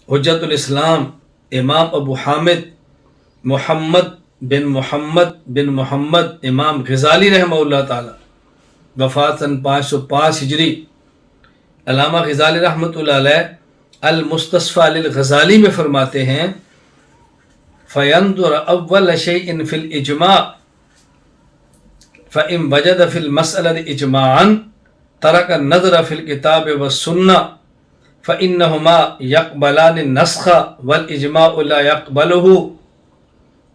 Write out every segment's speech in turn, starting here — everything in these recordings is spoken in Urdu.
حجت الاسلام امام ابو حامد محمد بن محمد امام غزالی رحمہ اللہ تعالی، وفات سن 505 ہجری۔ علامہ غزالی رحمۃ اللہ علیہ المستصفیٰ للغزالی میں فرماتے ہیں فَيَنْظُرَ أَوَّلَ شَيْءٍ فِي الْإِجْمَاعِ فَإِنْ وَجَدَ فِي الْمَسْأَلَةِ إِجْمَاعًا تَرَكَ النَّظْرَ فِي الْكِتَابِ وَالسُّنَّةِ فَإِنَّهُمَا يَقْبَلَانِ النَّسْخَ وَالْإِجْمَاعُ لَا يَقْبَلُهُ۔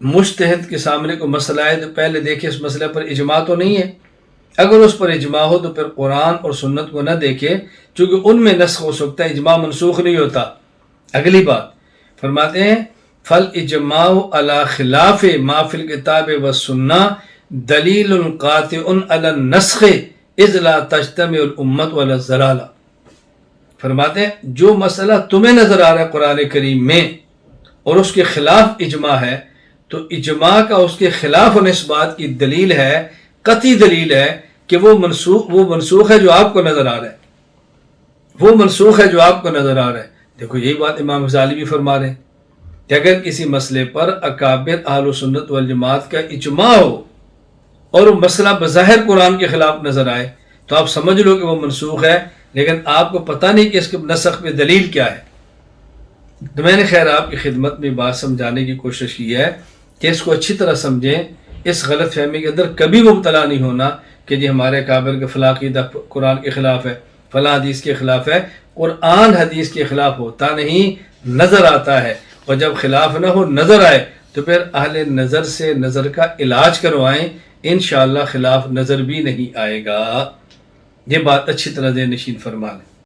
مجتہد کے سامنے کو مسئلہ ہے تو پہلے دیکھے اس مسئلے پر اجماع تو نہیں ہے، اگر اس پر اجماع ہو تو پھر قرآن اور سنت کو نہ دیکھے، چونکہ ان میں نسخ ہو سکتا ہے، اجماع منسوخ نہیں ہوتا۔ اگلی بات فرماتے ہیں فَالْإِجْمَاعُ عَلَى خِلَافِ مَا فِي الْكِتَابِ وَالسُّنَّةِ دَلِيلٌ قَاطِعٌ عَلَى النَّسْخِ إِذْ لَا تَجْتَمِعُ الْأُمَّةُ عَلَى الضَّلَالَةِ۔ فرماتے ہیں جو مسئلہ تمہیں نظر آ رہا ہے قرآن کریم میں اور اس کے خلاف اجماع ہے، تو اجماع کا اس کے خلاف ہونے اس بات کی دلیل ہے، قطعی دلیل ہے کہ وہ منسوخ ہے جو آپ کو نظر آ رہا ہے، وہ منسوخ ہے جو آپ کو نظر آ رہا ہے۔ دیکھو یہی بات امام غزالی بھی فرما رہے ہیں کہ اگر کسی مسئلے پر اکابر اہل سنت والجماعت کا اجماع ہو اور وہ مسئلہ بظاہر قرآن کے خلاف نظر آئے تو آپ سمجھ لو کہ وہ منسوخ ہے، لیکن آپ کو پتہ نہیں کہ اس کے نسخ میں دلیل کیا ہے۔ تو میں نے خیر آپ کی خدمت میں بات سمجھانے کی کوشش کی ہے کہ اس کو اچھی طرح سمجھیں، اس غلط فہمی کے اندر کبھی مبتلا نہیں ہونا کہ جی ہمارے کابر کا فلاں عقیدہ قرآن کے خلاف ہے، فلاں حدیث کے خلاف ہے۔ قرآن حدیث کے خلاف ہوتا نہیں، نظر آتا ہے، اور جب خلاف نہ ہو نظر آئے تو پھر اہل نظر سے نظر کا علاج کروائیں، انشاءاللہ خلاف نظر بھی نہیں آئے گا۔ یہ بات اچھی طرح ذہن نشین فرما لیں۔